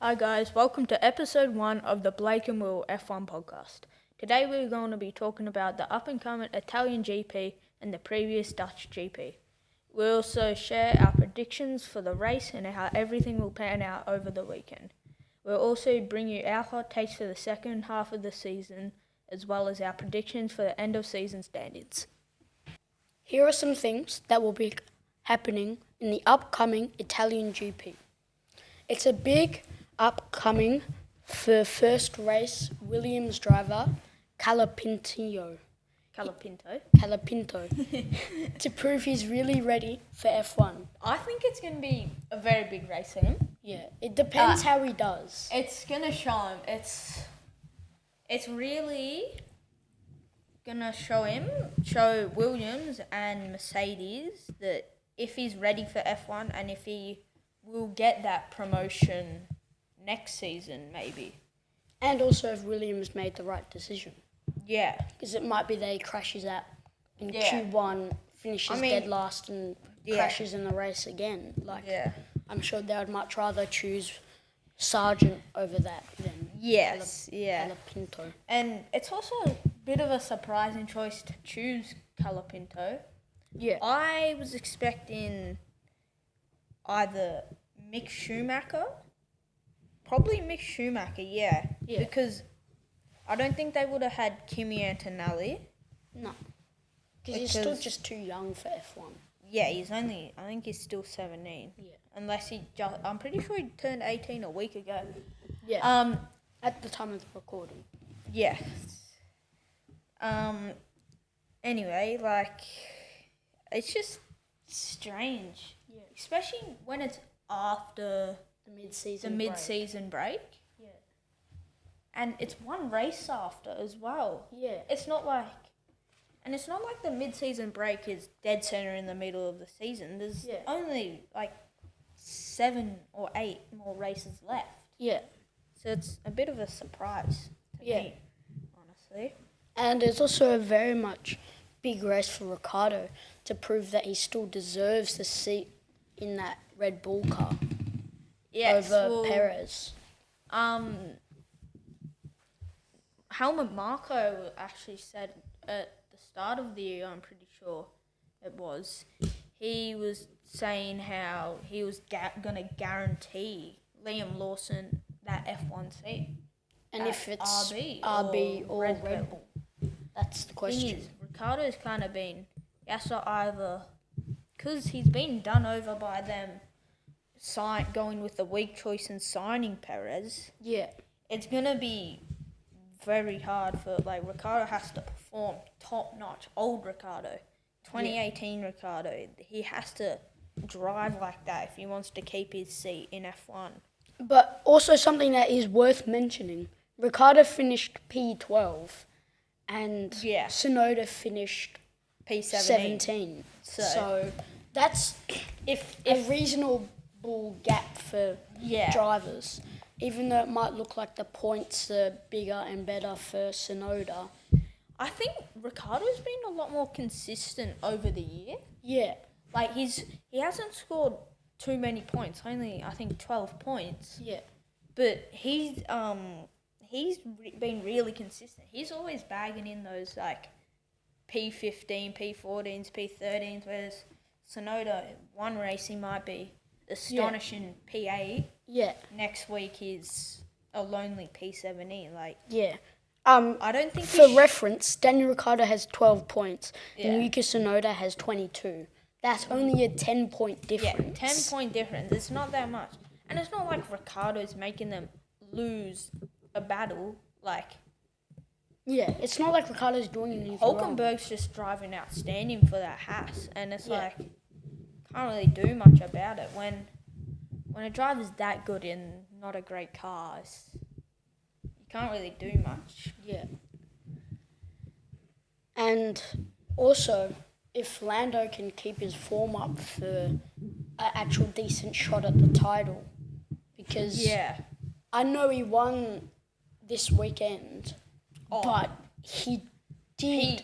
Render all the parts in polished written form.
Hi guys, welcome to episode 1 of the Blake and Will F1 podcast. Today we're going to be talking about the up-and-coming Italian GP and the previous Dutch GP. We'll also share our predictions for the race and how everything will pan out over the weekend. We'll also bring you our hot takes for the second half of the season, as well as our predictions for the end of season standings. Here are some things that will be happening in the upcoming Italian GP. It's a big upcoming for first race Williams driver Calapinto to prove he's really ready for F1. I think it's going to be a very big race for him. Yeah, it depends how he does. It's going to show him. It's really going to show Williams and Mercedes that if he's ready for F1 and if he will get that promotion next season, maybe. And also if Williams made the right decision. Yeah. Because it might be that he crashes out in Q1, finishes dead last and crashes in the race again. I'm sure they would much rather choose Sargent over that than Calapinto. And it's also a bit of a surprising choice to choose Calapinto. Yeah. I was expecting either Mick Schumacher. Probably Mick Schumacher, yeah. Because I don't think they would have had Kimi Antonelli. No. Because he's still just too young for F1. Yeah, I think he's still 17. Yeah. Unless I'm pretty sure he turned 18 a week ago. Yeah. At the time of the recording. Yeah. Anyway, it's just strange. Yeah. Especially when it's after the mid-season break. Yeah. And it's one race after as well. Yeah. It's not like the mid-season break is dead center in the middle of the season. There's only 7 or 8 more races left. Yeah. So it's a bit of a surprise to me, honestly. And it's also a very much big race for Ricciardo to prove that he still deserves the seat in that Red Bull car over Perez. Helmut Marko actually said at the start of the year, I'm pretty sure it was, he was saying how he was going to guarantee Liam Lawson that F1 seat. And if it's RB or Red Bull, that's the question. The thing is, Ricciardo's kind of he has to either, because he's been done over by them going with the weak choice and signing Perez. Yeah. It's going to be very hard for, Ricciardo has to perform top-notch, old Ricciardo, 2018 Ricciardo. He has to drive like that if he wants to keep his seat in F1. But also something that is worth mentioning, Ricciardo finished P12 and Tsunoda finished P17. So that's a reasonable gap for drivers. Even though it might look like the points are bigger and better for Tsunoda. I think Ricciardo's been a lot more consistent over the year. Yeah. He hasn't scored too many points, only I think 12 points. Yeah. But he's been really consistent. He's always bagging in those P15, P14s, P13s, whereas Tsunoda, one race he might be astonishing P8. Yeah. Next week is a lonely P17. I don't think for reference, Daniel Ricciardo has 12 points and Yuki Tsunoda has 22. That's only a 10-point difference. Yeah, 10-point difference. It's not that much. And it's not like Ricciardo's making them lose a battle. Yeah, it's not like Ricciardo's doing anything wrong. Hulkenberg's just driving outstanding for that Haas. And it's can't really do much about it. When a driver's that good in not a great car, you can't really do much. Yeah. And also, if Lando can keep his form up for an actual decent shot at the title, because I know he won this weekend, but he did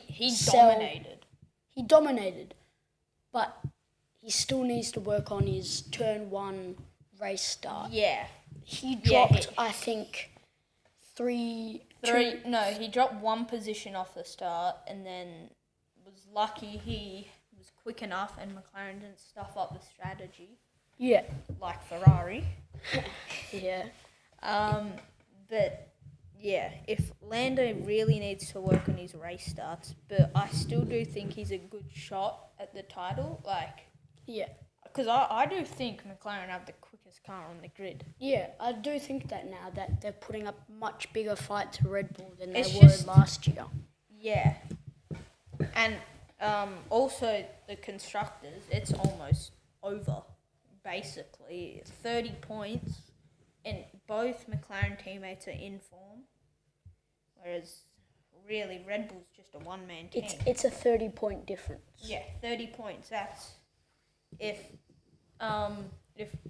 dominated. He dominated, but he still needs to work on his turn 1 race start. Yeah. he dropped, I think, three. No, he dropped one position off the start, and then was lucky he was quick enough, and McLaren didn't stuff up the strategy. Yeah. Like Ferrari. Yeah. But yeah, if Lando really needs to work on his race starts, but I still do think he's a good shot at the title. Yeah. Because I do think McLaren have the quickest car on the grid. Yeah, I do think that now that they're putting up much bigger fight to Red Bull than they It's were just- last year. Yeah. And also the constructors, it's almost over, basically. 30 points, and both McLaren teammates are in form, whereas really Red Bull's just a one-man team. It's a 30-point difference. Yeah, 30 points. That's if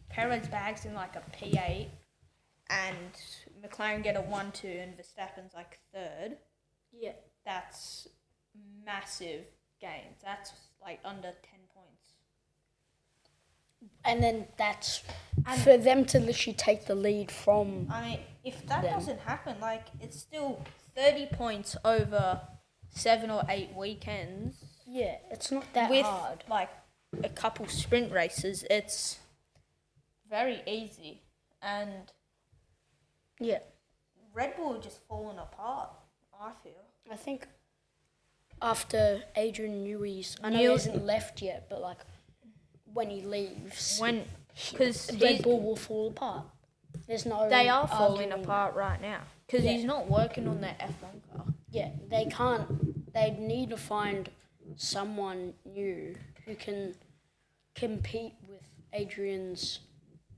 Perez bags in like a P8 and McLaren get a 1-2 and Verstappen's like third. Yeah. That's massive gains. That's like under 10 points. And then that's for them to literally take the lead from. I mean, if that them. doesn't happen, like it's still 30 points over 7 or 8 weekends. Yeah, it's not that with hard. Like a couple sprint races. It's very easy, and Yeah. Red Bull just falling apart, I feel. I think after Adrian Newey's, I know he hasn't left yet, but like when he leaves, Because Red Bull will fall apart. There's no. They are falling arguing apart right now because Yeah. he's not working on their F1 car. Yeah, they can't. They need to find someone new who can compete with Adrian's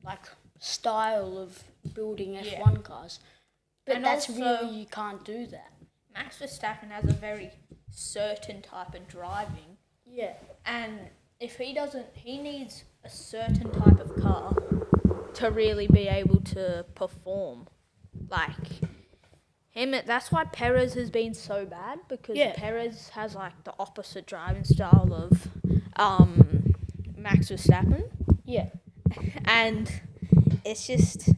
like style of building F1 cars. But And that's also- really, you can't do that. Max Verstappen has a very certain type of driving, Yeah. and if he doesn't, he needs a certain type of car to really be able to perform. Like him, that's why Perez has been so bad, because Yeah. Perez has like the opposite driving style of Max Verstappen. Yeah. And it's just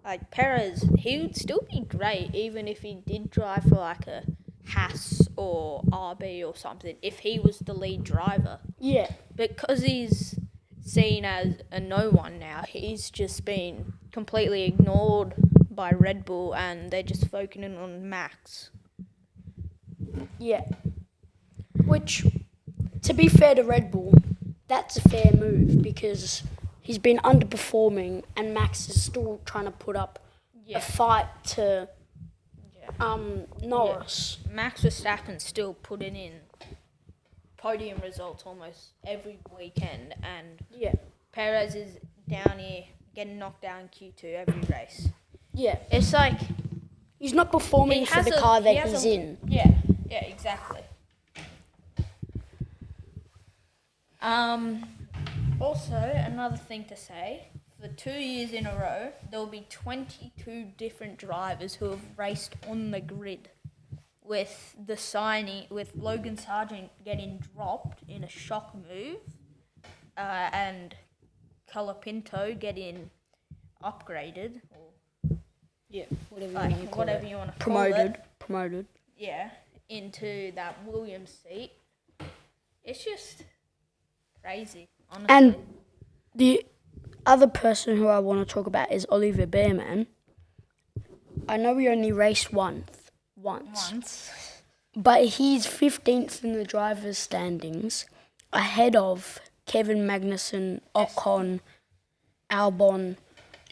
like Perez, he would still be great even if he did drive for like a Haas or RB or something, if he was the lead driver. Yeah. Because he's seen as a no one now, he's just been completely ignored by Red Bull, and they're just focusing on Max. Yeah. Which, to be fair to Red Bull, that's a fair move because he's been underperforming and Max is still trying to put up a fight to Norris. Max Verstappen still putting in podium results almost every weekend, and Yeah. Perez is down here getting knocked down Q2 every race. Yeah. It's like He's not performing for the car that he's in. Yeah, exactly. Also, another thing to say, for 2 years in a row, there will be 22 different drivers who have raced on the grid, with Logan Sargent getting dropped in a shock move, and Colapinto getting upgraded, or Yeah. Whatever you want to call it. Promoted. Yeah, into that Williams seat. It's just crazy, honestly. And the other person who I want to talk about is Oliver Behrman. I know he only raced once. But he's 15th in the drivers' standings, ahead of Kevin Magnussen, Ocon, Albon,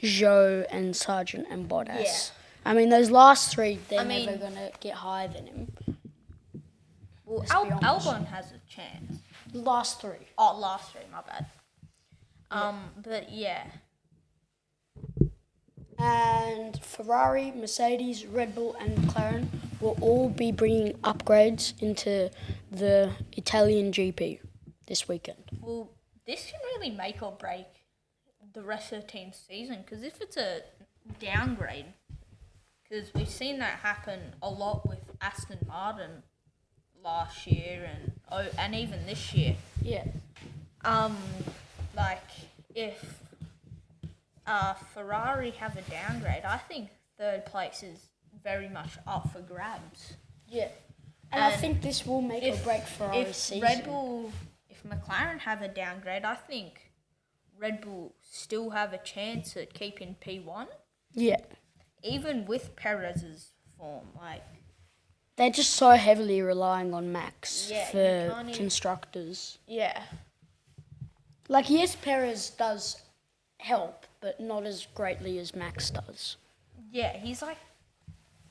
Zhou, and Sargent and Bottas. Yeah. I mean, those last three, they're never going to get higher than him. Well, Let's be honest. Albon has a chance. Last three. Oh, last three, my bad. But yeah. And Ferrari, Mercedes, Red Bull, and McLaren will all be bringing upgrades into the Italian GP this weekend. Well, this can really make or break the rest of the team's season, because if it's a downgrade, because we've seen that happen a lot with Aston Martin last year and even this year. Yeah. Like if Ferrari have a downgrade. I think third place is very much up for grabs. Yeah. And I think this will make or break Ferrari's season. If McLaren have a downgrade, I think Red Bull still have a chance at keeping P1. Yeah. Even with Perez's form, they're just so heavily relying on Max for constructors. Yeah. Yes, Perez does help, but not as greatly as Max does. Yeah, he's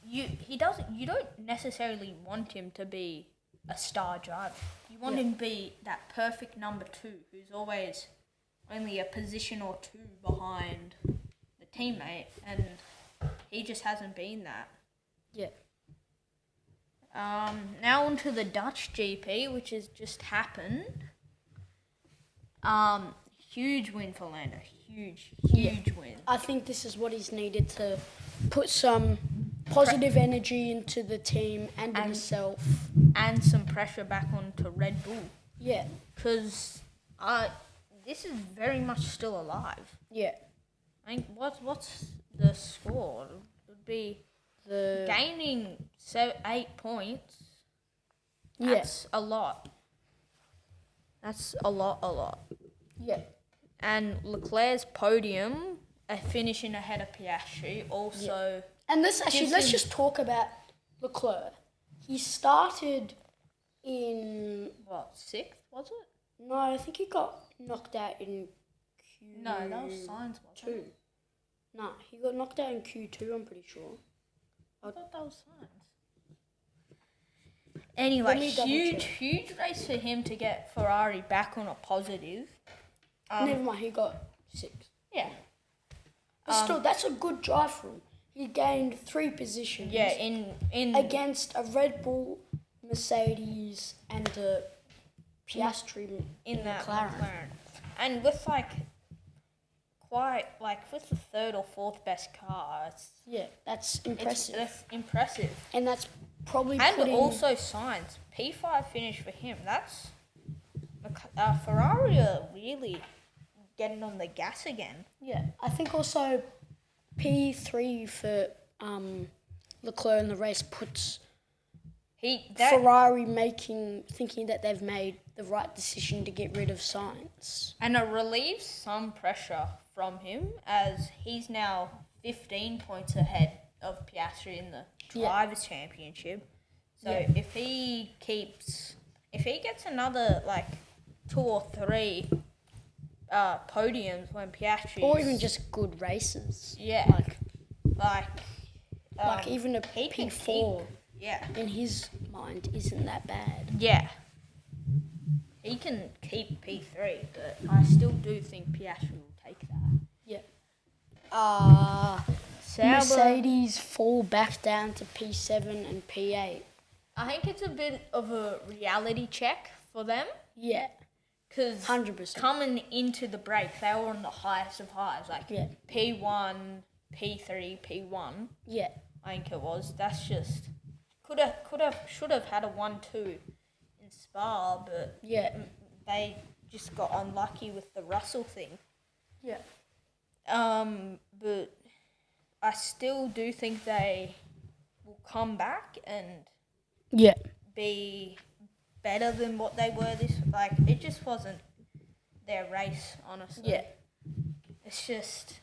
you don't necessarily want him to be a star driver. You want him to be that perfect number 2 who's always only a position or 2 behind the teammate, and he just hasn't been that. Yeah. Now on to the Dutch GP, which has just happened. Huge win for Lando. Huge win. I think this is what he's needed to put some positive energy into the team and himself. And some pressure back onto Red Bull. Yeah. Because this is very much still alive. Yeah. I think what's the score? It would be gaining 8 points. That's a lot. That's a lot. Yeah. And Leclerc's podium, finishing ahead of Piastri, also. Yeah. And let's just talk about Leclerc. He started in 6th, was it? No, I think he got knocked out in Q2. No, that was Sainz, wasn't it? No, he got knocked out in Q2, I'm pretty sure. I thought that was Sainz. Anyway, huge race for him to get Ferrari back on a positive. Never mind, he got 6th. Yeah. But still, that's a good drive for him. He gained 3 positions. Yeah, in against a Red Bull, Mercedes, and a Piastri in that McLaren. And with with the 3rd or 4th best car, that's impressive. That's impressive. And that's probably also Sainz. P5 finish for him. That's Ferrari are really getting on the gas again. Yeah, I think also P3 for Leclerc in the race puts Ferrari thinking that they've made the right decision to get rid of Sainz. And it relieves some pressure from him, as he's now 15 points ahead of Piastri in the Drivers' Championship. So if he gets another 2 or 3 podiums when Piastri, or even just good races. Yeah. Even a P4. In his mind, isn't that bad. Yeah. He can keep P3, but I still do think Piastri will take that. Yeah. Mercedes fall back down to P7 and P8. I think it's a bit of a reality check for them. Yeah. Because 100%. Coming into the break, they were on the highest of highs. P1, P3, P1. Yeah. I think it was. That's just... should have had a 1-2 in Spa, but they just got unlucky with the Russell thing. Yeah. But I still do think they will come back and be better than what they were it just wasn't their race, honestly. Yeah. It's just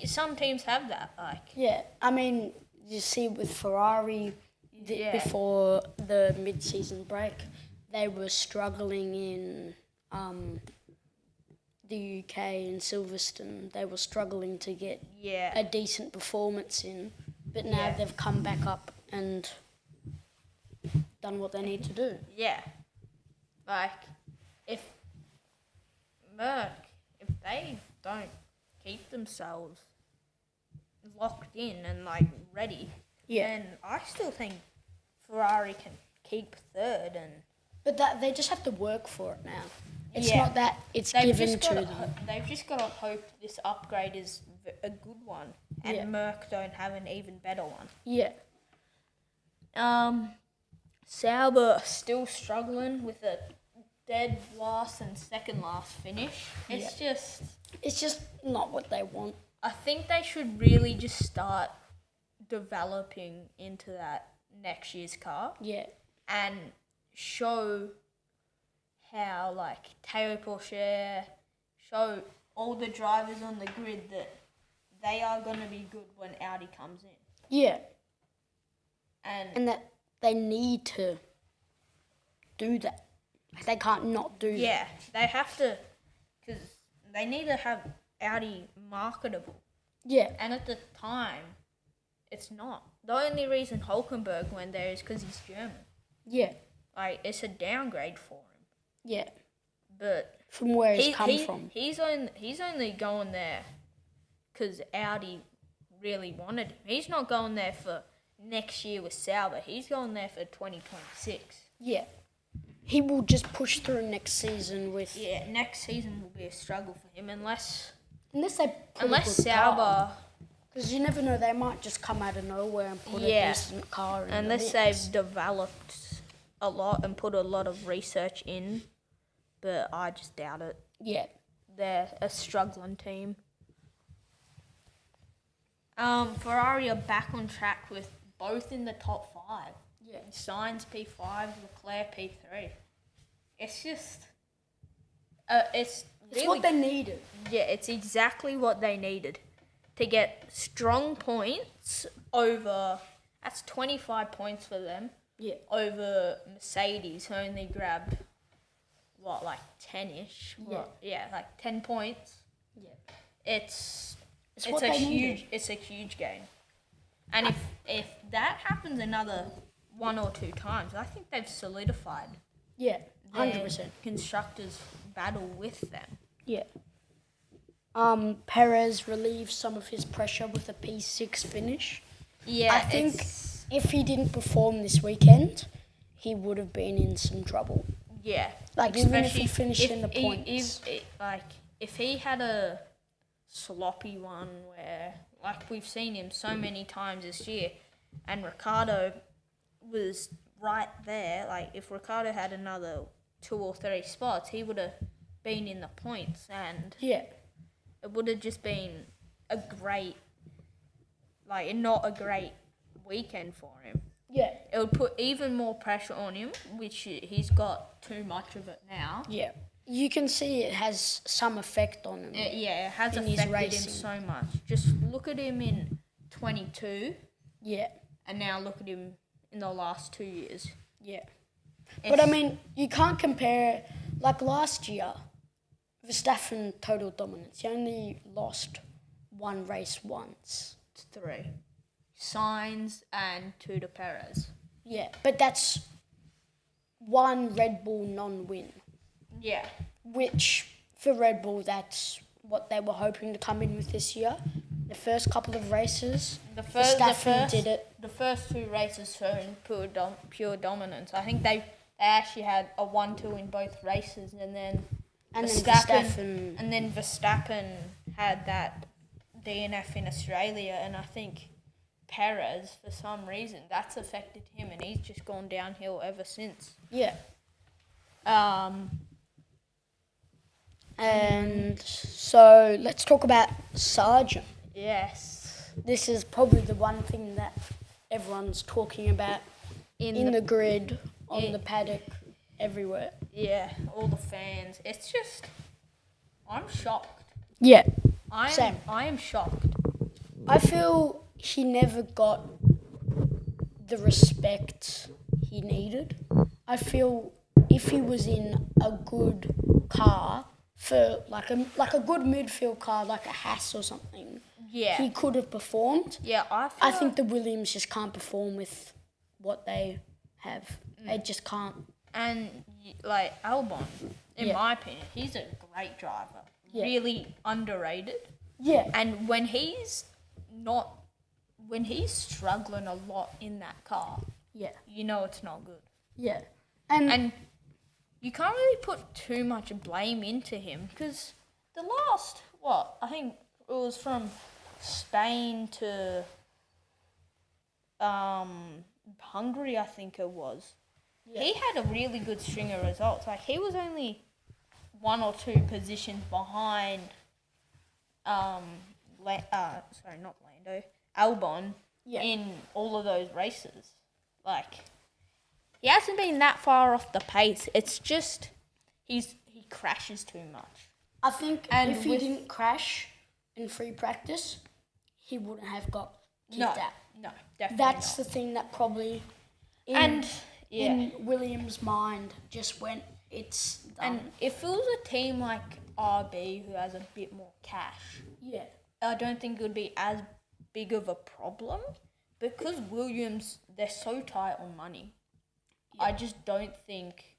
some teams have that, Yeah, I mean, you see with Ferrari before the mid-season break, they were struggling in the UK in Silverstone. They were struggling to get a decent performance in, but now they've come back up and done what they need to do. Yeah. If they don't keep themselves locked in and ready, then I still think Ferrari can keep 3rd. But they just have to work for it now. It's not that it's given to them. They've just got to hope this upgrade is a good one, and Merc don't have an even better one. Yeah. Sauber still struggling with a dead last and second last finish. It's just... It's just not what they want. I think they should really just start developing into that next year's car. Yeah. And show how, like, Teo Porcher, show all the drivers on the grid that they are going to be good when Audi comes in. Yeah. And that they need to do that. They can't not do that. Yeah, they have to, because they need to have Audi marketable. Yeah. And at the time, it's not. The only reason Hulkenberg went there is because he's German. Yeah. Like, it's a downgrade for him. Yeah. But from where he's come from. He's only going there because Audi really wanted him. He's not going there for next year with Sauber. He's going there for 2026. Yeah. He will just push through next season with... Yeah, next season will be a struggle for him unless Sauber... Because you never know, they might just come out of nowhere and put a decent car in unless they've developed a lot and put a lot of research in. But I just doubt it. Yeah. They're a struggling team. Ferrari are back on track with both in the top 5. Yeah. Sainz P5, Leclerc P3. It's just... it's really, what they needed. Yeah, it's exactly what they needed. To get strong points over... That's 25 points for them. Yeah. Over Mercedes, who only grabbed... What, like 10-ish? Yeah. Like 10 points. Yeah. It's what a they huge needed. It's a huge game. And if that happens another 1 or 2 times, I think they've solidified. Yeah, 100%. Constructors battle with them. Yeah. Perez relieved some of his pressure with a P6 finish. Yeah, I think if he didn't perform this weekend, he would have been in some trouble. Yeah. Like, even if he finished in the points. If he had a sloppy one where, like we've seen him so many times this year, and Ricciardo was right there, like if Ricciardo had another 2 or 3 spots, he would have been in the points, and yeah, it would have just been a great, not a great weekend for him. Yeah. It would put even more pressure on him, which he's got too much of it now. Yeah. You can see it has some effect on him. It has affected him so much. Just look at him in 22. Yeah. And now look at him in the last 2 years. Yeah. But I mean, you can't compare, like last year, Verstappen total dominance. He only lost 1 race once. 3. Sainz and 2 to Perez. Yeah, but that's 1 Red Bull non-win. Yeah. Which, for Red Bull, that's what they were hoping to come in with this year. The first couple of races, Verstappen did it. The first 2 races showing pure dominance. I think they actually had a 1-2 in both races, and then Verstappen had that DNF in Australia, and I think Perez, for some reason, that's affected him, and he's just gone downhill ever since. Yeah. And so let's talk about Sargent. Yes. This is probably the one thing that everyone's talking about in the grid, on the paddock, everywhere. Yeah, all the fans. It's just, I'm shocked. Yeah, same. I am shocked. I feel he never got the respect he needed. I feel if he was in a good car, for like a good midfield car, like a Haas or something, he could have performed. Yeah, I think the Williams just can't perform with what they have. They just can't. And like Albon, in my opinion, he's a great driver. Yeah. Really underrated. Yeah. And when he's struggling a lot in that car, you know it's not good. Yeah. And you can't really put too much blame into him because the last, I think it was from Spain to Hungary, I think it was. Yeah. He had a really good string of results. Like, he was only 1 or 2 positions behind not Lando, Albon Yeah. in all of those races. Like, he hasn't been that far off the pace. It's just he crashes too much. I think if he didn't crash in free practice, he wouldn't have got kicked out. No, definitely That's not. the thing that probably in Williams' mind just went, it's done. And if it was a team like RB who has a bit more cash, I don't think it would be as big of a problem. Because Williams, they're so tight on money. I just don't think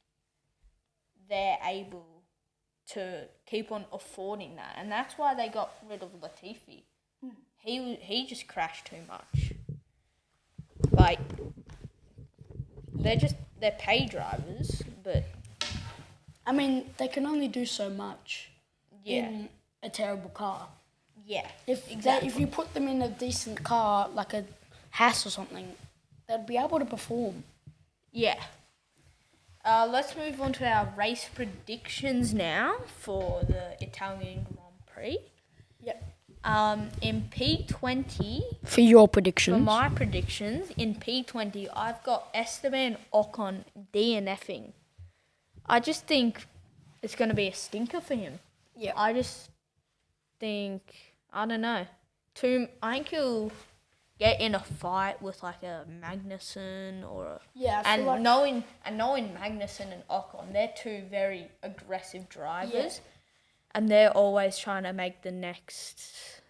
they're able to keep on affording that. And that's why they got rid of Latifi. He just crashed too much. Like, they're pay drivers, but... I mean, they can only do so much in a terrible car. Yeah, If you put them in a decent car, like a Haas or something, they'd be able to perform. Yeah. Let's move on to our race predictions now for the Italian Grand Prix. Yep. In P20... For your predictions. For my predictions, in P20, I've got Esteban Ocon DNFing. I just think it's going to be a stinker for him. Yeah. I just think, I don't know. I think he'll get in a fight with like a Magnussen or knowing Magnussen and Ocon, they're two very aggressive drivers, and they're always trying to make the next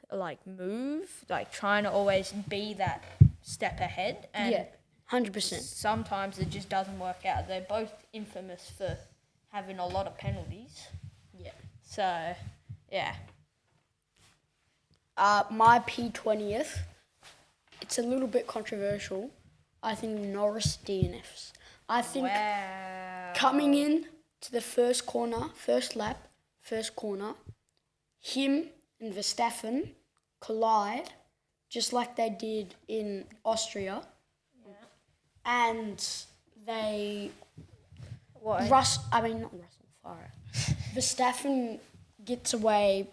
move, like trying to always be that step ahead. And 100%. Sometimes it just doesn't work out. They're both infamous for having a lot of penalties. Yeah. So, yeah. My P20th, it's a little bit controversial. I think Norris DNFs. I think coming in to the first lap, him and Verstappen collide just like they did in Austria. Yeah. And they Verstappen gets away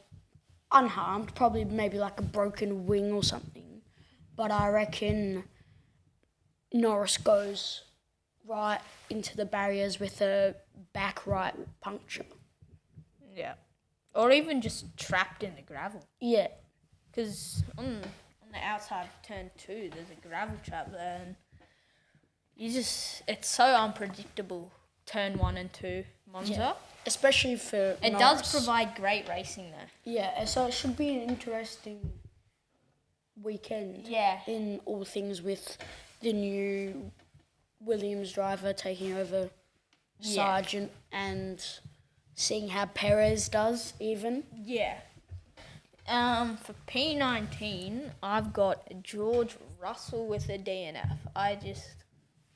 unharmed, probably maybe like a broken wing or something. But I reckon Norris goes right into the barriers with a back right puncture. Yeah. Or even just trapped in the gravel. Yeah. Because on the outside of turn 2, there's a gravel trap there, and it's so unpredictable, turn 1 and 2, Monza. Yeah. Especially for It Norris. does provide great racing there. Yeah, so it should be an interesting weekend. Yeah. In all things with the new Williams driver taking over Sargent and seeing how Perez does even. Yeah. For P19, I've got George Russell with a DNF. I just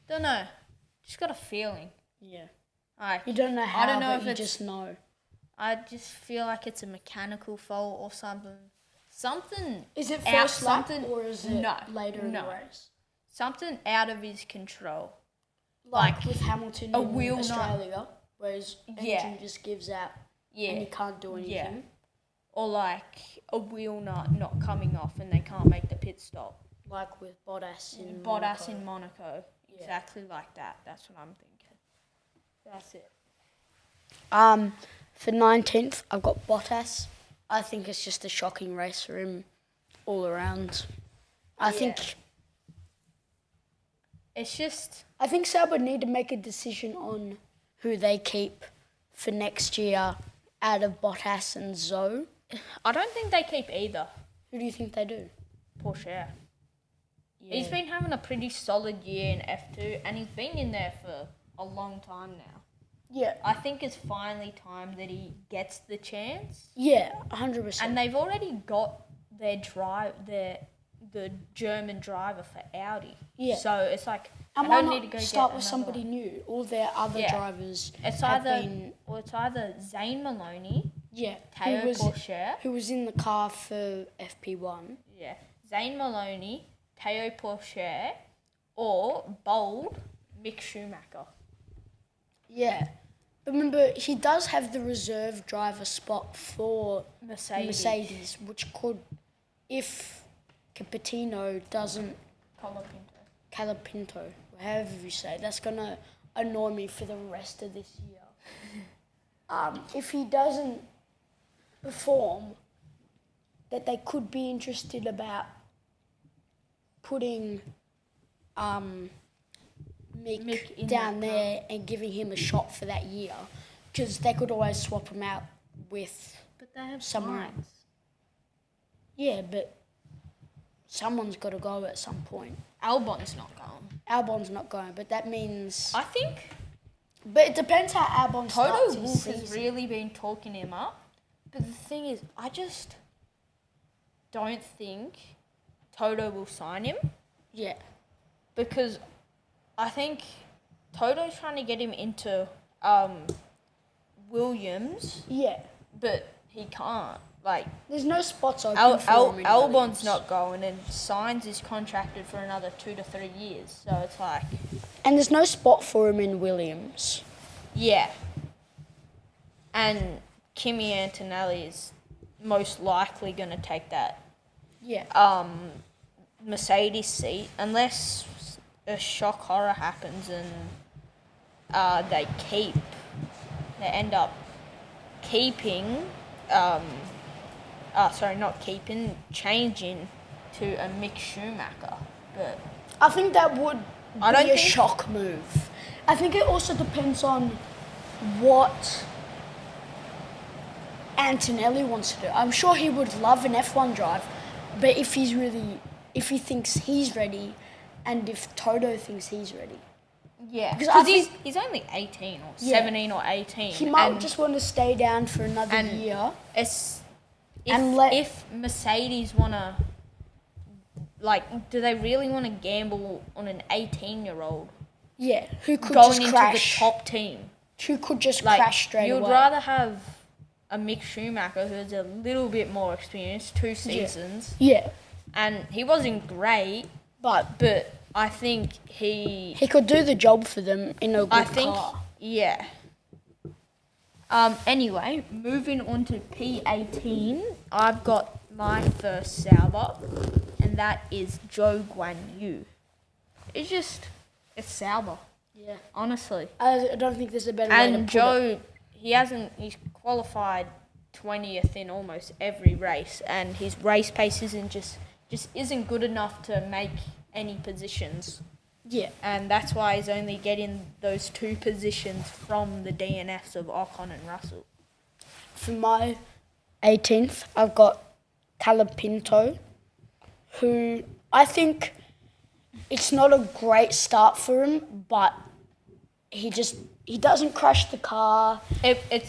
don't know. Just got a feeling. Yeah. You don't know how, but you just know. I just feel like it's a mechanical fault or something. Something. Is it first lap or is it later in the race? Something out of his control. Like with Hamilton in Australia, where his engine just gives out and he can't do anything. Yeah. Or like a wheel nut not coming off and they can't make the pit stop. Like with Bottas in Monaco. Yeah. Exactly like that. That's what I'm thinking. That's it. For 19th, I've got Bottas. I think it's just a shocking race for him all around. I think Sauber need to make a decision on who they keep for next year out of Bottas and Zhou. I don't think they keep either. Who do you think they do? Porsche. Yeah. He's been having a pretty solid year in F2 and he's been in there for a long time now. Yeah. I think it's finally time that he gets the chance. Yeah, 100%. And they've already got the German driver for Audi. Yeah. So it's like, and why not start with somebody new? All their other drivers it's either Zane Maloney, Teo Pourchaire, who was in the car for FP1. Yeah. Zane Maloney, Teo Pourchaire, or bold Mick Schumacher. Yeah. But remember, he does have the reserve driver spot for Mercedes, which could, if Capitino doesn't... Calapinto, however you say, that's going to annoy me for the rest of this year. If he doesn't perform, that they could be interested about putting Mick down there and giving him a shot for that year, because they could always swap him out with someone else. Yeah, but someone's got to go at some point. Albon's not going. But that means... I think... But it depends how Albon starts his season. Toto Wolff has really been talking him up. But the thing is, I just don't think Toto will sign him. Yeah. Because I think Toto's trying to get him into Williams. Yeah. But he can't. Like, there's no spots open for him. Albon's not going, and Sainz is contracted for another 2 to 3 years. So it's like... And there's no spot for him in Williams. Yeah. And Kimi Antonelli is most likely going to take that Mercedes seat, unless a shock horror happens and they end up keeping... changing to a Mick Schumacher. But I think that would be a shock move. I think it also depends on what Antonelli wants to do. I'm sure he would love an F1 drive, but if he thinks he's ready, and if Toto thinks he's ready. Yeah, because he's only 18 or 17 or 18. He might just want to stay down for another year. If Mercedes want to, do they really want to gamble on an 18-year-old? Yeah, who could going just into crash. The top team? Who could just crash straight away? You'd rather have a Mick Schumacher who has a little bit more experience, 2 seasons. Yeah. And he wasn't great, but I think he could do the job for them in a good car. Yeah. Anyway, moving on to P18, I've got my first Sauber, and that is Zhou Guan Yu. It's Sauber. Yeah. Honestly. I don't think there's a better way to put it. He's qualified 20th in almost every race, and his race pace just isn't good enough to make any positions. Yeah. And that's why he's only getting those 2 positions from the DNFs of Ocon and Russell. For my 18th, I've got Calapinto, who I think it's not a great start for him, but he doesn't crash the car.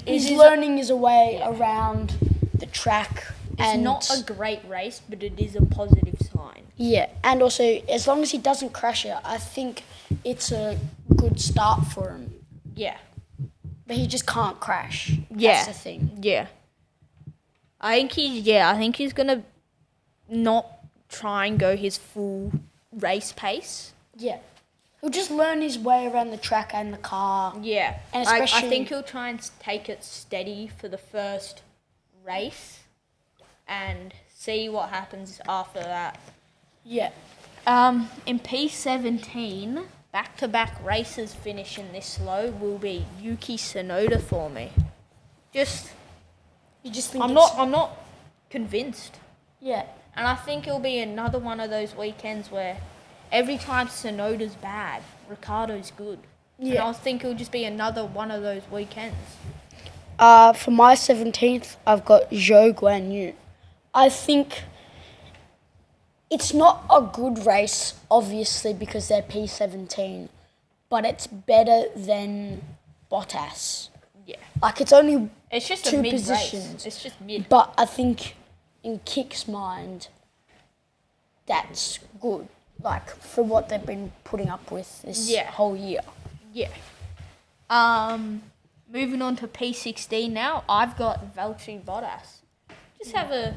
He's learning his way around the track. It's not a great race, but it is a positive sign. Yeah, and also, as long as he doesn't crash it, I think it's a good start for him. Yeah. But he just can't crash. Yeah. That's the thing. Yeah. I think he's going to not try and go his full race pace. Yeah. He'll just learn his way around the track and the car. Yeah. And especially... I think he'll try and take it steady for the first race and see what happens after that. Yeah. In P17, back-to-back races finishing this slow will be Yuki Tsunoda for me. You just think I'm not convinced. Yeah. And I think it'll be another one of those weekends where every time Tsunoda's bad, Ricciardo's good. Yeah. And I think it'll just be another one of those weekends. For my 17th, I've got Zhou Guan Yu. I think it's not a good race, obviously, because they're P17, but it's better than Bottas. Yeah. It's just 2 a mid positions. Race. It's just mid. But I think in Kick's mind, that's good. For what they've been putting up with this whole year. Yeah. Moving on to P16 now, I've got Valtteri Bottas. Just have a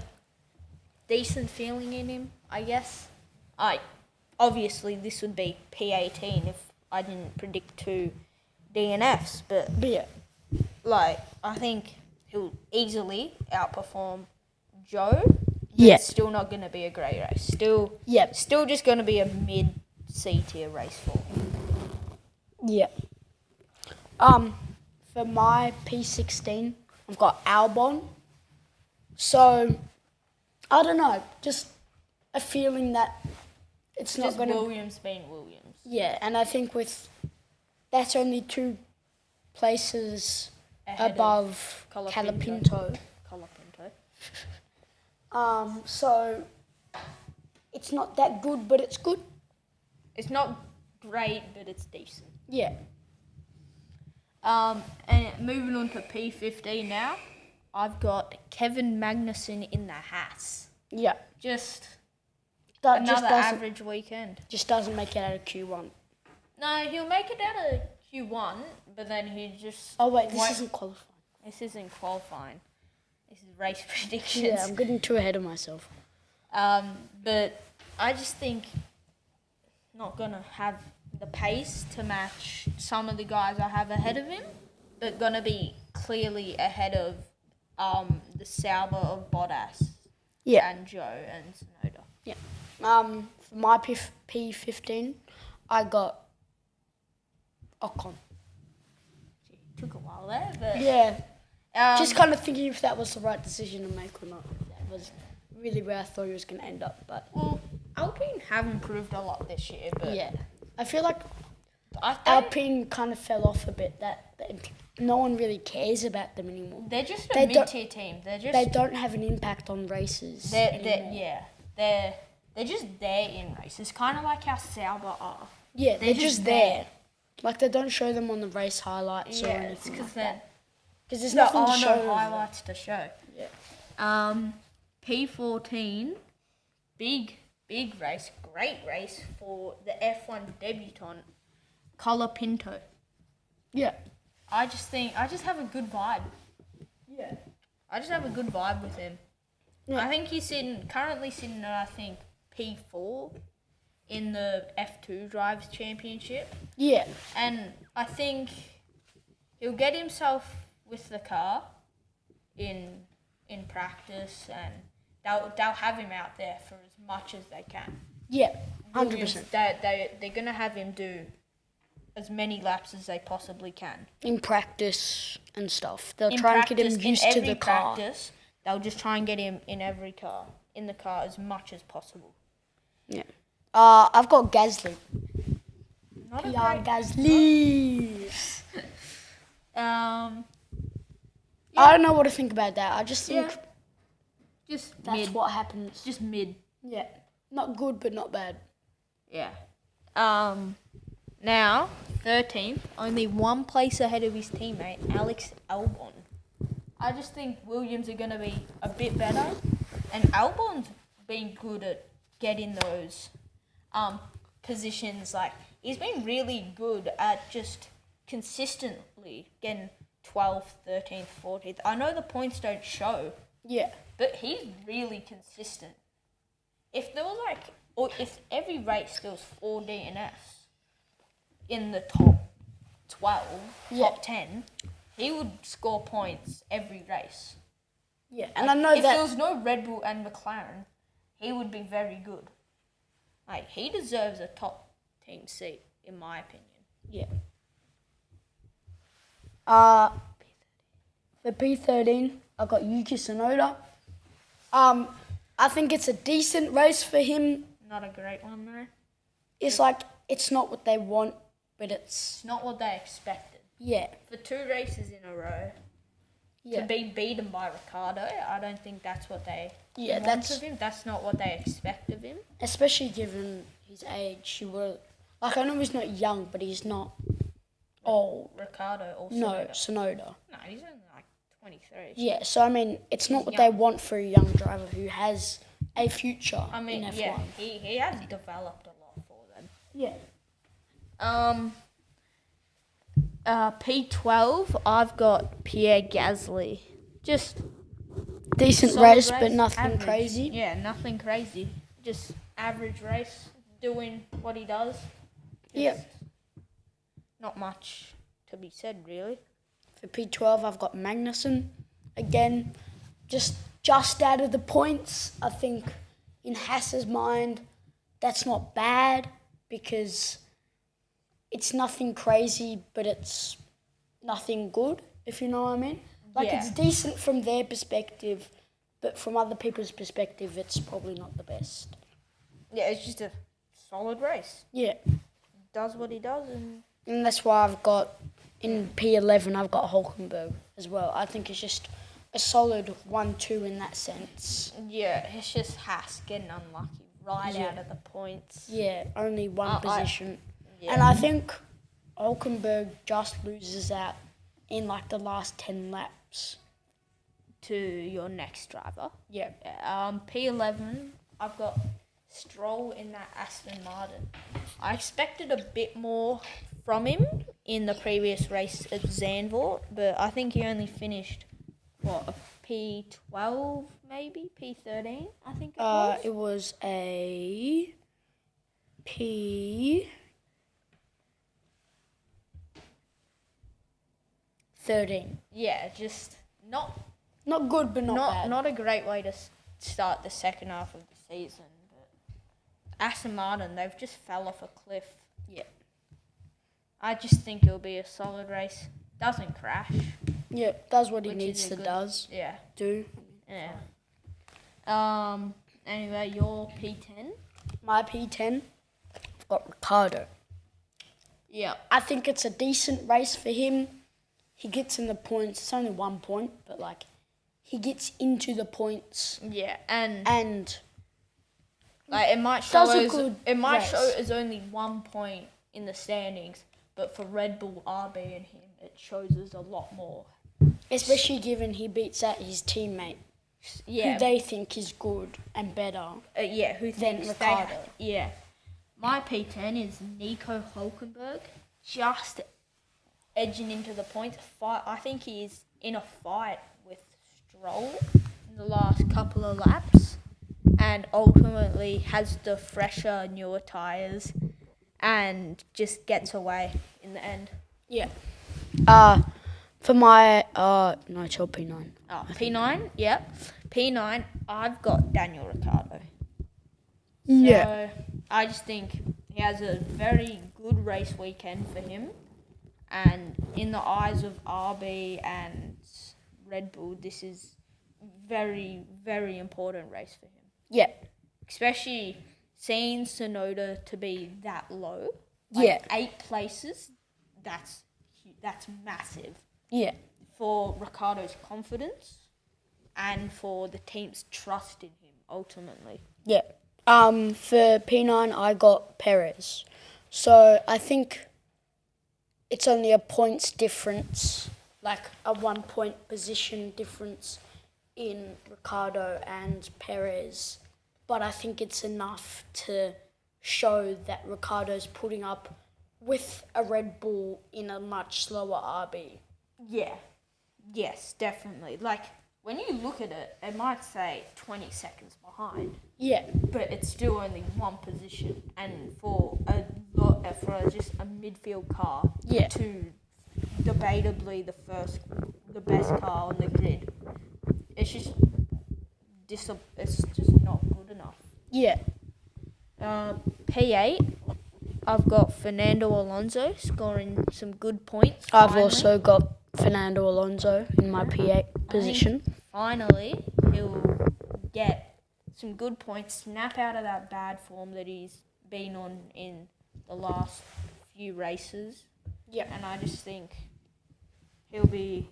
decent feeling in him, I guess. Obviously, this would be P18 if I didn't predict 2 DNFs, but yeah. I think he'll easily outperform Joe. Yeah. It's still not going to be a great race. Still just going to be a mid C tier race for him. Yeah. For my P16, I've got Albon. So, I don't know, just a feeling that it's not Just going to... Williams being Williams. Yeah, and I think that's only 2 places above Colapinto. So it's not that good, but it's good. It's not great, but it's decent. Yeah. And moving on to P15 now, I've got Kevin Magnussen in the Haas. Yeah. That another average weekend. Just doesn't make it out of Q1. No, he'll make it out of Q1, but then he just... Oh, wait, this isn't qualifying. This isn't qualifying. This is race predictions. Yeah, I'm getting too ahead of myself. But I just think not going to have the pace to match some of the guys I have ahead of him, but going to be clearly ahead of the Sauber of Bottas and Joe and Tsunoda. Yeah. For my P15, I got Ocon. Took a while there, but... Yeah. Just kind of thinking if that was the right decision to make or not. That was really where I thought he was going to end up. But well, Alpine have improved a lot this year, but... Yeah. I feel like Alpine kind of fell off a bit. That no one really cares about them anymore. They're just a mid-tier team. They don't have an impact on races anymore. They're just there in races, kind of like how Sauber are. Yeah, they're just there. Like, they don't show them on the race highlights or anything like that. Because there's nothing to show. No highlights to show. Yeah. P14, big race, great race for the F1 debutant, Colapinto. Yeah. I just have a good vibe. Yeah. I just have a good vibe with him. Yeah. I think he's currently sitting at, P4 in the F2 Drives Championship. Yeah. And I think he'll get himself with the car in practice, and they'll have him out there for as much as they can. Yeah, 100%. They're going to have him do as many laps as they possibly can. In practice and stuff. They'll try and get him used to the car. Practice, they'll just try and get him in the car as much as possible. Yeah. I've got Gasly. Not a PR Gasly. Yeah. I don't know what to think about that. I just think just that's mid. what happens. Just mid. Yeah. Not good, but not bad. Yeah. Now, 13th, only one place ahead of his teammate, Alex Albon. I just think Williams are going to be a bit better, and Albon's been good at getting those positions. Like, he's been really good at just consistently getting 12th, 13th, 14th. I know the points don't show. Yeah. But he's really consistent. If there was if every race there was 4 DNFs in the top 12, top 10, he would score points every race. Yeah, and I know if that... there was no Red Bull and McLaren, he would be very good. He deserves a top team seat, in my opinion. Yeah. For P13, I've got Yuki Tsunoda. I think it's a decent race for him. Not a great one, though. It's it's not what they want, but it's not what they expected. Yeah. For 2 races in a row, to be beaten by Ricciardo, I don't think that's what they want of him. That's not what they expect of him. Especially given his age. I know he's not young, but he's not old. Ricciardo or Tsunoda? No, Tsunoda. No, he's only 23. Yeah, so it's not what they want for a young driver who has a future in F1. Yeah, he has developed a lot for them. Yeah. P12, I've got Pierre Gasly. Just decent race, but nothing crazy. Yeah, nothing crazy. Just average race, doing what he does. Yeah. Not much to be said, really. For P12, I've got Magnussen. Again, just out of the points. I think in Haas's mind, that's not bad because it's nothing crazy, but it's nothing good, if you know what I mean. Like, it's decent from their perspective, but from other people's perspective, it's probably not the best. Yeah, it's just a solid race. Yeah. Does what he does. And that's why I've got, in P11, I've got Hulkenberg as well. I think it's just a solid 1-2 in that sense. Yeah, it's just Haas getting unlucky out of the points. Yeah, only one position. And I think Hulkenberg just loses out in like the last 10 laps. To your next driver. Yeah. P11, I've got Stroll in that Aston Martin. I expected a bit more from him in the previous race at Zandvoort, but I think he only finished, a P12 maybe? P13, I think it was? It was a P13. Yeah, just not good, but not bad. Not a great way to start the second half of the season. But Aston Martin, they've just fell off a cliff. Yeah. I just think it'll be a solid race. Doesn't crash. Yeah, does what he needs to do. Yeah. Anyway, your P10? My P10, I've got Ricardo. Yeah. I think it's a decent race for him. He gets in the points. It's only 1 point, but like he gets into the points. Yeah, and like it might show as only 1 point in the standings, but for Red Bull, RB and him, it shows us a lot more. Especially given he beats out his teammate, who they think is good and better. Who thinks Ricardo. My P10 is Nico Hulkenberg, just edging into the points. I think he's in a fight with Stroll in the last couple of laps, and ultimately has the fresher, newer tyres, and just gets away in the end. Yeah. For my it's your P9. P9, yeah. P9, I've got Daniel Ricciardo. Yeah. So I just think he has a very good race weekend for him. And in the eyes of RB and Red Bull, this is very, very important race for him. Yeah. Especially seeing Tsunoda to be that low. 8 places, that's massive. Yeah. For Ricciardo's confidence and for the team's trust in him, ultimately. Yeah. For P9, I got Perez. So I think it's only a points difference, like a 1 point position difference in Ricciardo and Perez. But I think it's enough to show that Ricciardo's putting up with a Red Bull in a much slower RB. Yeah. Yes, definitely. Like, when you look at it, it might say 20 seconds behind. Yeah. But it's still only one position. And for just a midfield car to debatably the best car on the grid, it's just not good enough. Yeah. P8, I've got Fernando Alonso scoring some good points. I've also got Fernando Alonso in my P8 position. Finally, he'll get some good points, snap out of that bad form that he's been on in the last few races. Yeah. And I just think he'll be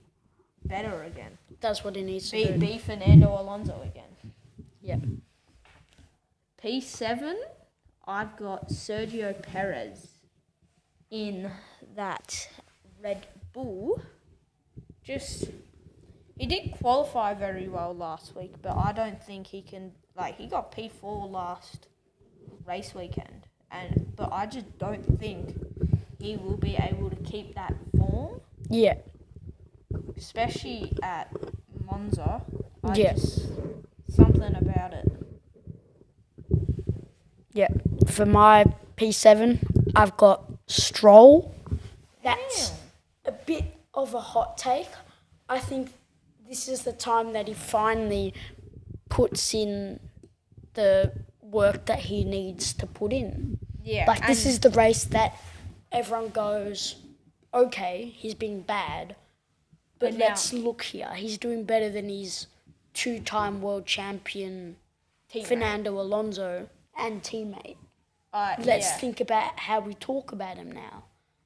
better again. That's what he needs to do. Be Fernando Alonso again. Yeah. P7, I've got Sergio Perez in that Red Bull. He didn't qualify very well last week, but I don't think he can. He got P4 last race weekend, but I just don't think he will be able to keep that form. Yeah. Especially at Monza. Something about it. Yeah. For my P7, I've got Stroll. That's a bit of a hot take. I think this is the time that he finally puts in the work that he needs to put in. Yeah. Like, this is the race that everyone goes, okay, he's been bad, but let's look here. He's doing better than his two-time world champion, Fernando Alonso, and teammate. Let's think about how we talk about him now.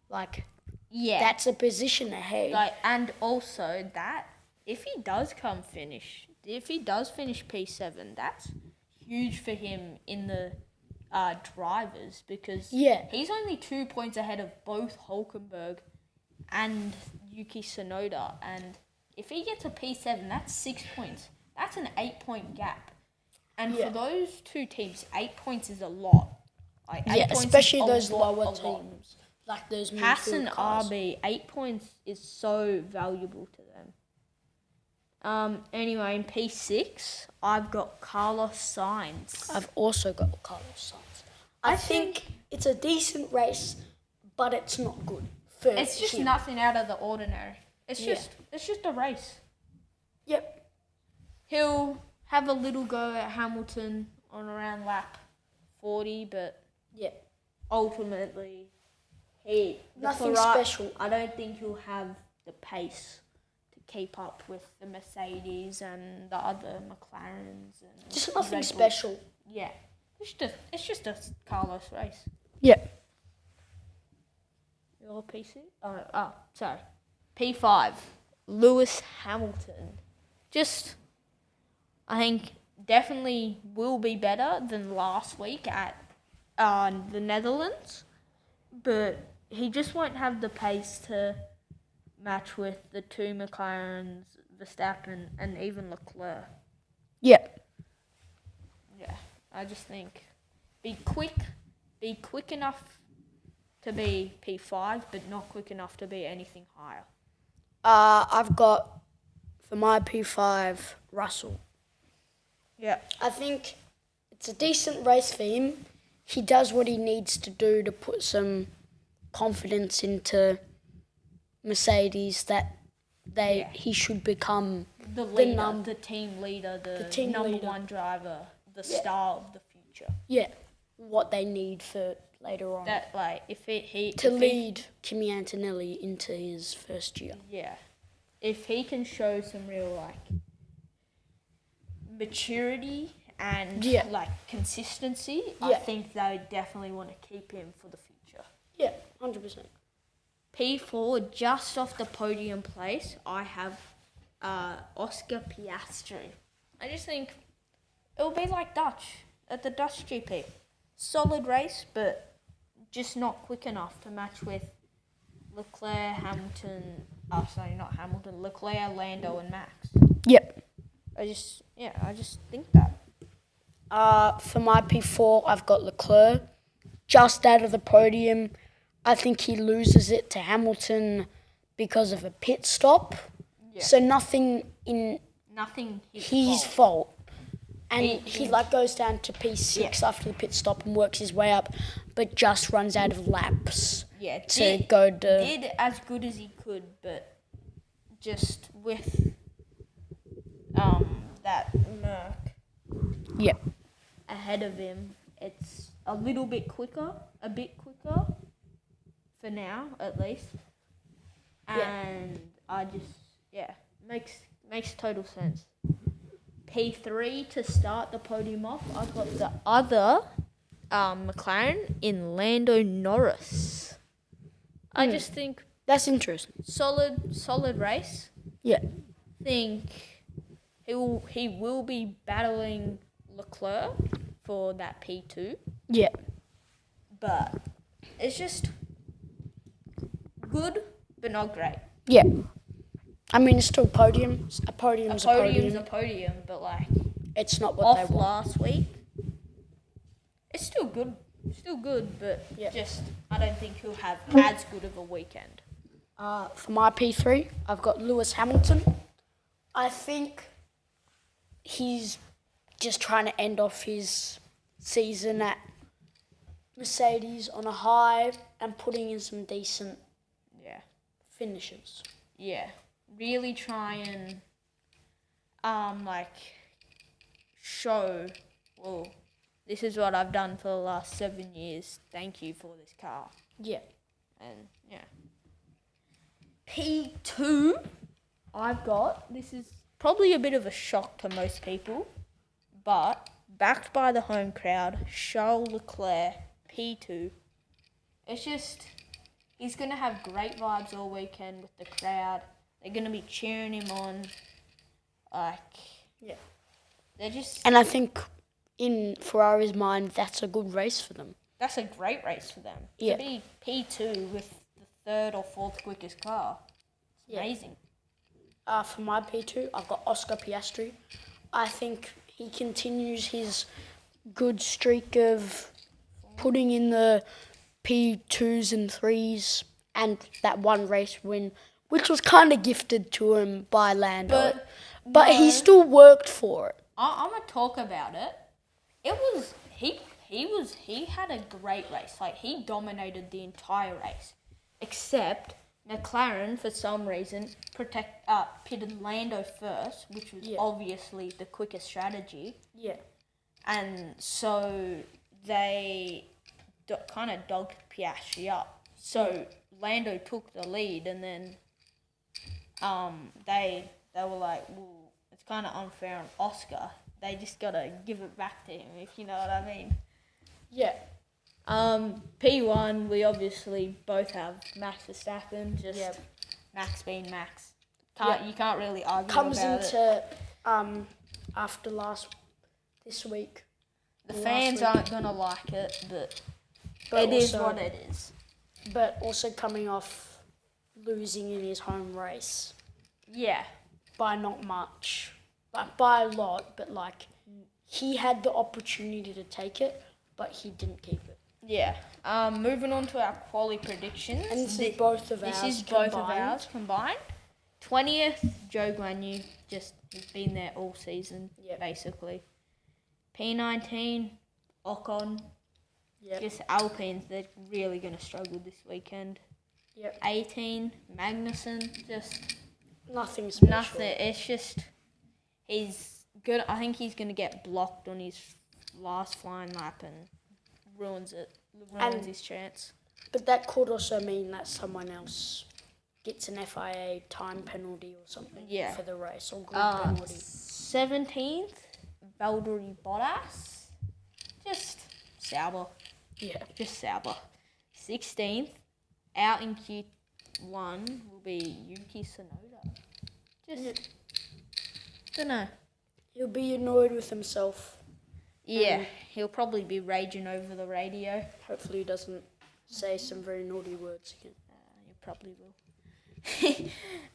Like, that's a position ahead. Like, and also that if he does finish P7, that's huge for him in the drivers, because he's only 2 points ahead of both Hulkenberg and Yuki Tsunoda, and if he gets a P7, that's 6 points. That's an 8-point gap, and for those two teams, 8 points is a lot. Like, 8 points especially those lower teams, like those Haas midfield and cars. RB, 8 points is so valuable to them. Anyway, in P6, I've got Carlos Sainz. I've also got Carlos Sainz. I think it's a decent race, but it's not good. It's just nothing out of the ordinary. It's just a race. Yep. He'll have a little go at Hamilton on around lap 40, but ultimately, nothing special. I don't think he'll have the pace to keep up with the Mercedes and the other McLarens. And just nothing special. Yeah. It's just a Carlos race. Yep. Your P6? Sorry. P5. Lewis Hamilton. I think definitely will be better than last week at the Netherlands, but he just won't have the pace to match with the two McLarens, Verstappen, and even Leclerc. Yep. Yeah, I just think be quick enough to be P5, but not quick enough to be anything higher. I've got, for my P5, Russell. Yeah. I think it's a decent race for him. He does what he needs to do to put some confidence into Mercedes that he should become the leader, the team leader, the number leader. one driver, the star of the future. Yeah, what they need for later on. That, like, lead Kimi Antonelli into his first year. Yeah, if he can show some real maturity and consistency, I think they pidefinitely want to keep him for the future. Yeah, 100%. P4, just off the podium place, I have Oscar Piastri. I just think it'll be like at the Dutch GP. Solid race, but just not quick enough to match with Leclerc, Leclerc, Lando, and Max. Yep. I just think that. For my P4, I've got Leclerc. Just out of the podium, I think he loses it to Hamilton because of a pit stop. Yeah. So nothing his fault. And he goes down to P6 after the pit stop and works his way up, but just runs out of laps. Yeah, did as good as he could, but just with that Merc ahead of him, it's a bit quicker for now at least. And I just makes total sense. P3 to start the podium off, I've got the other McLaren in Lando Norris. I just think that's interesting. Solid race. Yeah. Think he will be battling Leclerc for that P2. Yeah. But it's just good, but not great. Yeah. I mean, it's still podium. A podium's a podium, but it's not what they want. Last week, it's still good. But just I don't think he'll have as good of a weekend. For my P3, I've got Lewis Hamilton. I think he's just trying to end off his season at Mercedes on a high and putting in some decent finishes. really try and show, well, this is what I've done for the last 7 years. Thank you for this car. Yeah. And P2, this is probably a bit of a shock to most people, but backed by the home crowd, Charles Leclerc, P2. It's just, he's going to have great vibes all weekend with the crowd. They're going to be cheering him on. They're just... And I think in Ferrari's mind, that's a good race for them. That's a great race for them. Yeah. To be P2 with the third or fourth quickest car, it's amazing. For my P2, I've got Oscar Piastri. I think he continues his good streak of putting in the P2s and 3s and that one race win, which was kind of gifted to him by Lando. But he still worked for it. I'm going to talk about it. He had a great race. Like, he dominated the entire race. Except McLaren, for some reason, pitted Lando first, which was obviously the quickest strategy. Yeah. And so they kind of dogged Piastri up. So Lando took the lead, and then they were like, well, it's kind of unfair on Oscar. They just got to give it back to him, if you know what I mean. Yeah. P1, we obviously both have Max Verstappen, Max being Max. You can't really argue about it. Comes into after this week. The fans aren't going to like it, but it is what it is. But also coming off losing in his home race. Yeah. By not much. Like, by a lot, but, like, he had the opportunity to take it, but he didn't keep it. Yeah. Moving on to our quali predictions. And this is both of ours combined. 20th, Joe Guanyu. He's been there all season, basically. P19, Ocon. Yep. Just Alpines, they're really going to struggle this weekend. Yep. 18, Magnussen. Just... Nothing special. Nothing. It's just... He's good. I think he's going to get blocked on his last flying lap and ruins his chance. But that could also mean that someone else gets an FIA time penalty or something for the race, or grid penalty. 17th, Valtteri Bottas. Just Sauber. Yeah. Just Sauber. 16th, out in Q1 will be Yuki Tsunoda. Just... don't know. He'll be annoyed with himself. Yeah, he'll probably be raging over the radio. Hopefully he doesn't say some very naughty words again. He probably will.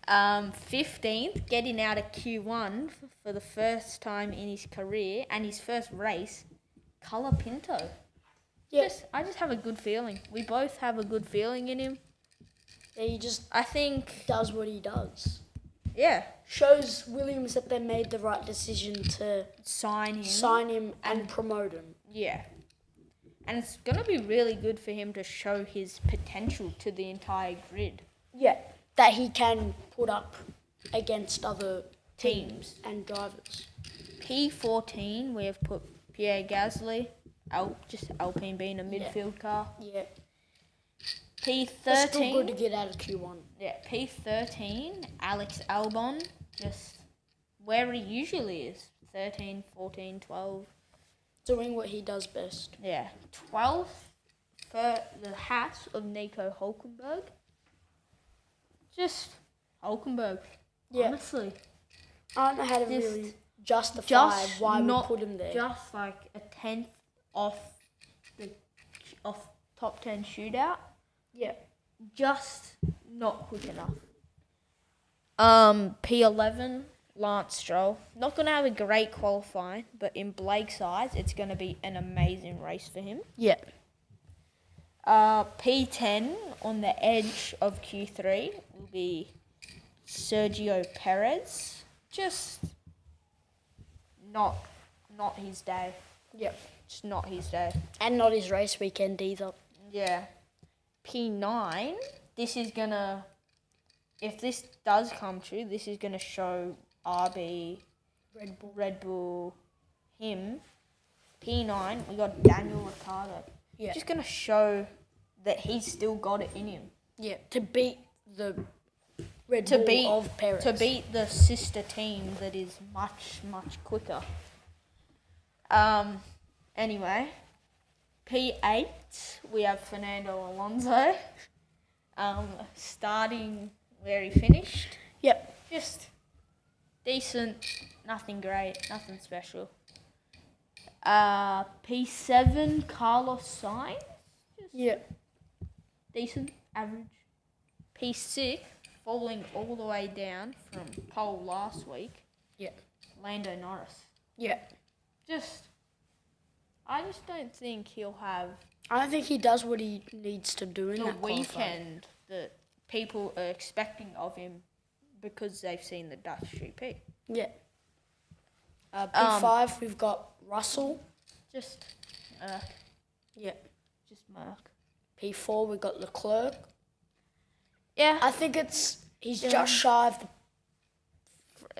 15th, getting out of Q1 for the first time in his career and his first race, Colapinto. Yes. I just have a good feeling. We both have a good feeling in him. Yeah, he just does what he does. Yeah. Shows Williams that they made the right decision to sign him and promote him. Yeah. And it's going to be really good for him to show his potential to the entire grid. Yeah, that he can put up against other teams and drivers. P14, we have put Pierre Gasly, just Alpine being a midfield car. Yeah. P13. It's still good to get out of Q1. Yeah, P13, Alex Albon, just where he usually is. 13, 14, 12. Doing what he does best. Yeah. 12th for the hat of Nico Hulkenberg. Just Hulkenberg. Yeah. Honestly. I don't know how to really justify why we put him there. Just like a 10th off top 10 shootout. Yeah. Just not quick enough. P11, Lance Stroll. Not going to have a great qualifying, but in Blake's eyes, it's going to be an amazing race for him. Yeah. P10, on the edge of Q3, will be Sergio Perez. Just not his day. Yep. Just not his day. And not his race weekend either. Yeah. P9, this is going to if this does come true, this is going to show RB, Red Bull, him, P9, we got Daniel Ricciardo. Yeah. Just going to show that he's still got it in him. Yeah, to beat the Red Bull of Perez. To beat the sister team that is much, much quicker. Anyway, P8, we have Fernando Alonso. Starting where he finished. Yep. Just decent, nothing great, nothing special. P7, Carlos Sainz. Yep. Decent, average. P6, falling all the way down from pole last week. Yep. Lando Norris. Yep. I just don't think he'll have... I don't think he does what he needs to do in the that weekend qualifying. that people are expecting of him because they've seen the Dutch GP. Yeah. P5, we've got Russell. Just Merc. Yeah. Just Merc. P4, we've got Leclerc. Yeah. I think he's just shy of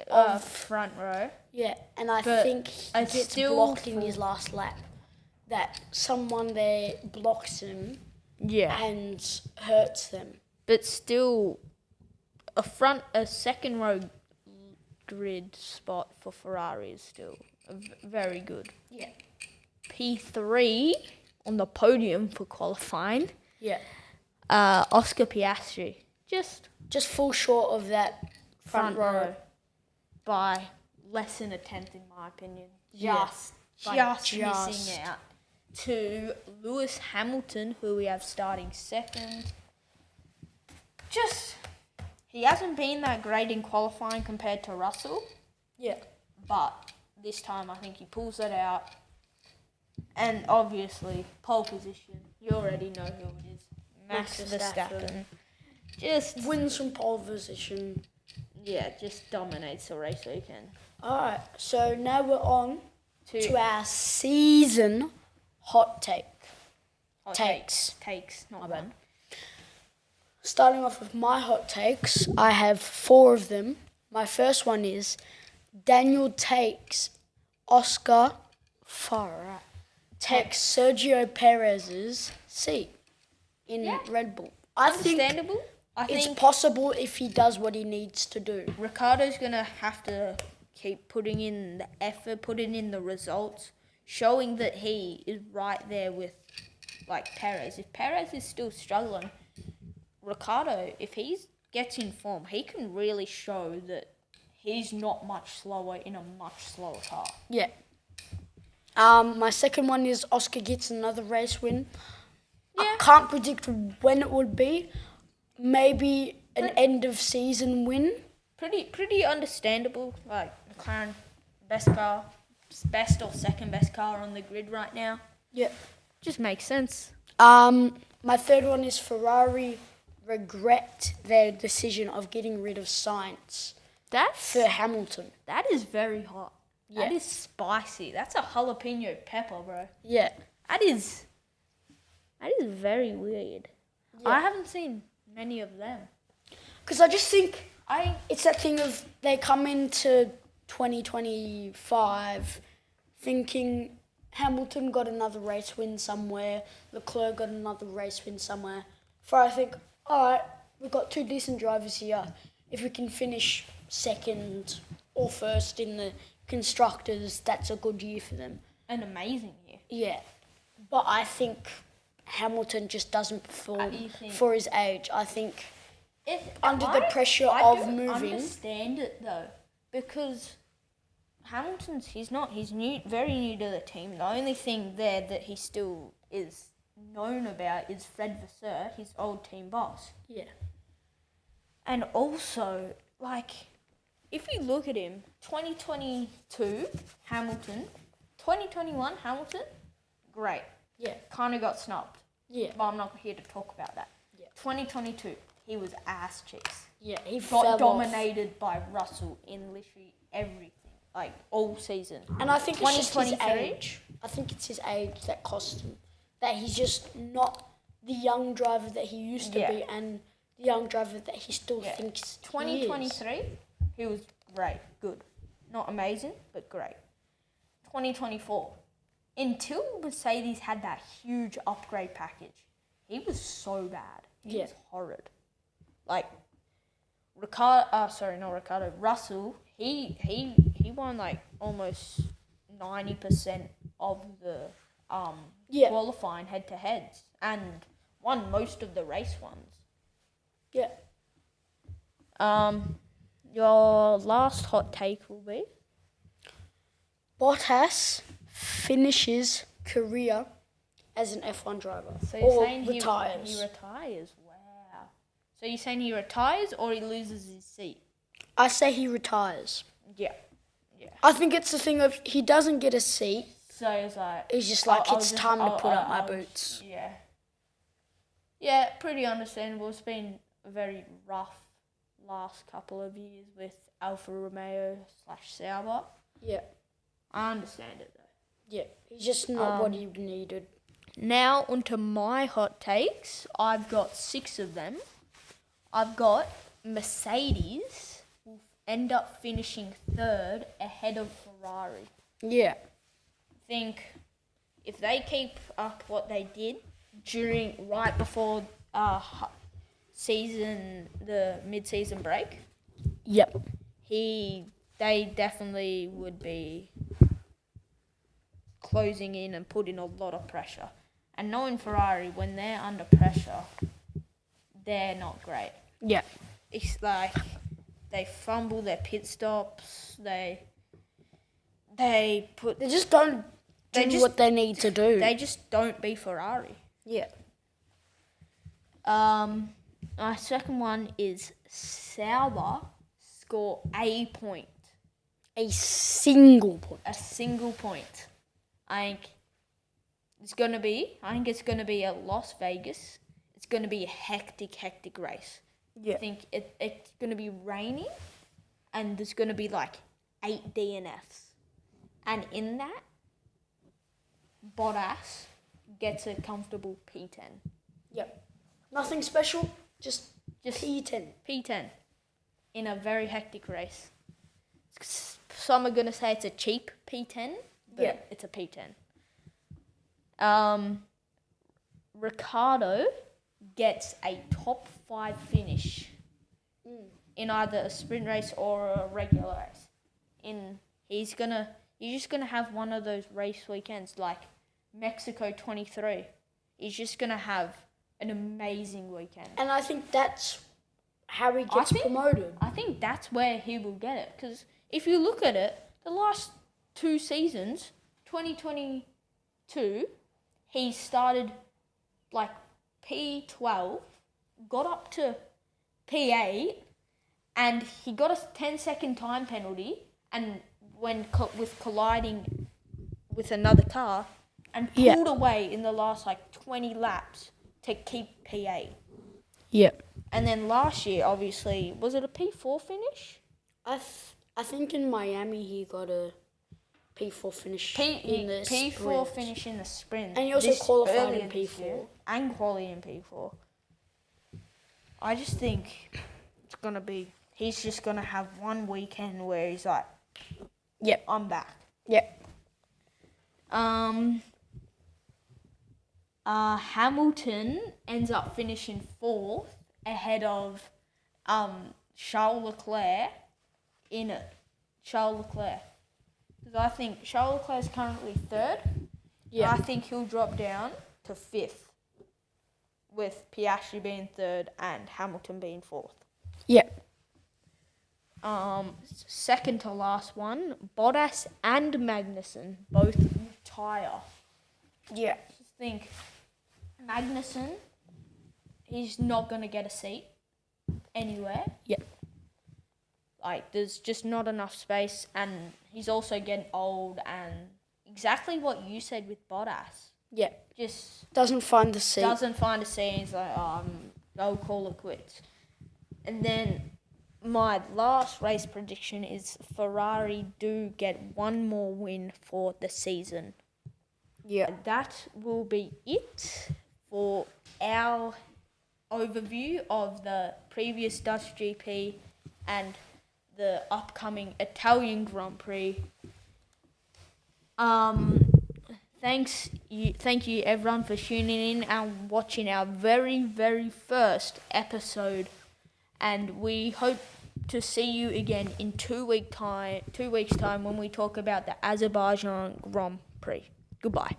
the front row. Yeah, and I think he gets blocked in his last lap. That someone there blocks him and hurts them. But still, a second row grid spot for Ferrari is still very good. Yeah. P3 on the podium for qualifying. Yeah. Oscar Piastri. Just fall short of that front row. By less than a tenth, in my opinion. Just missing out to Lewis Hamilton, who we have starting second. He hasn't been that great in qualifying compared to Russell. Yeah. But this time I think he pulls it out. And obviously, pole position. You already know who it is. Max Verstappen. Just wins from pole position. Yeah, just dominates the race weekend. Alright, so now we're on to our season hot take. Takes, not one. Starting off with my hot takes, I have 4 of them. My first one is Daniel takes Oscar Farah takes Sergio Perez's seat in Red Bull. Understandable. I think it's possible if he does what he needs to do. Ricciardo's going to have to keep putting in the effort, putting in the results, showing that he is right there with, Perez. If Perez is still struggling, Ricciardo, if he gets in form, he can really show that he's not much slower in a much slower car. Yeah. My second one is Oscar gets another race win. Yeah. I can't predict when it would be. Maybe an end of season win. Pretty understandable. McLaren, best or second best car on the grid right now. Yeah. Just makes sense. My third one is Ferrari regret their decision of getting rid of Sainz. For Hamilton. That is very hot. Yeah. That is spicy. That's a jalapeno pepper, bro. Yeah. That is very weird. Yeah. I haven't seen many of them. Because I just think it's that thing of they come into 2025 thinking Hamilton got another race win somewhere, Leclerc got another race win somewhere. I think, all right, we've got 2 decent drivers here. If we can finish second or first in the constructors, that's a good year for them. An amazing year. Yeah. But I think Hamilton just doesn't perform for his age. I think under the pressure of moving. I understand it though, because he's very new to the team. The only thing there that he still is known about is Fred Vasseur, his old team boss. Yeah. And also, if you look at him, 2022 Hamilton, 2021 Hamilton, great. Yeah. Kind of got snubbed. Yeah. But I'm not here to talk about that. Yeah. 2022, he was ass cheeks. Yeah, he got dominated by Russell in literally everything, all season. And I think it's just his age. I think it's his age that cost him. That he's just not the young driver that he used to be, and the young driver that he still thinks 2023, he was great, good. Not amazing, but great. 2024, until Mercedes had that huge upgrade package, he was so bad. He was horrid. Like, Russell, he won like almost 90% of the qualifying head-to-heads and won most of the race ones. Yeah. Your last hot take will be? Bottas finishes career as an F1 driver. So you're saying retires. He retires? Wow. So you're saying he retires or he loses his seat? I say he retires. Yeah. I think it's the thing of he doesn't get a seat. So it's like... He's just like, it's time to put up my boots. Yeah. Yeah, pretty understandable. It's been a very rough last couple of years with Alfa Romeo / Sauber. Yeah. I understand it though. Yeah, he's just not what he needed. Now onto my hot takes. I've got 6 of them. I've got Mercedes will end up finishing 3rd ahead of Ferrari. Yeah. I think if they keep up what they did right before the mid-season break. Yep. They definitely would be closing in and putting a lot of pressure. And knowing Ferrari, when they're under pressure, they're not great. Yeah. It's like they fumble their pit stops. They just don't do what they need to do. They just don't beat Ferrari. Yeah. My second one is Sauber score a point. A single point. A single point. I think it's gonna be at Las Vegas. It's gonna be a hectic race. Yeah. I think it's gonna be raining, and there's gonna be like 8 DNFs, and in that, Bottas gets a comfortable P10. Yep. Nothing special, just P10. P10 in a very hectic race. Some are going to say it's a cheap P10, but it's a P10. Ricciardo gets a top 5 finish in either a sprint race or a regular race. He's just gonna have one of those race weekends like Mexico 23. He's just gonna have an amazing weekend. And I think that's how he gets promoted. I think that's where he will get it. Because if you look at it, the last 2 seasons, 2022, he started like P12, got up to P8, and he got a 10-second time penalty, and when colliding with another car, and pulled away in the last 20 laps to keep P8. Yep. And then last year, obviously, was it a P4 finish? I think in Miami he got a P4 finish in the P4 sprint. finish in the sprint. And he also qualified in P4. And quali in P4. I just think it's going to be... He's just going to have one weekend where he's like, yep, I'm back. Yep. Hamilton ends up finishing 4th ahead of Charles Leclerc in it. Charles Leclerc. Because I think Charles Leclerc is currently 3rd. Yeah. I think he'll drop down to 5th with Piastri being 3rd and Hamilton being 4th. Yep. Second to last one, Bottas and Magnussen both retire. Yeah. Just think, Magnussen, he's not going to get a seat anywhere. Yep. There's just not enough space, and he's also getting old, and exactly what you said with Bottas. Yeah. Just doesn't find a seat. He's like, I'll call it quits. And then my last race prediction is Ferrari do get one more win for the season. Yeah. That will be it for our overview of the previous Dutch GP and the upcoming Italian Grand Prix. Thank you everyone for tuning in and watching our very, very first episode, and we hope to see you again in 2 weeks time when we talk about the Azerbaijan Grand Prix. Goodbye.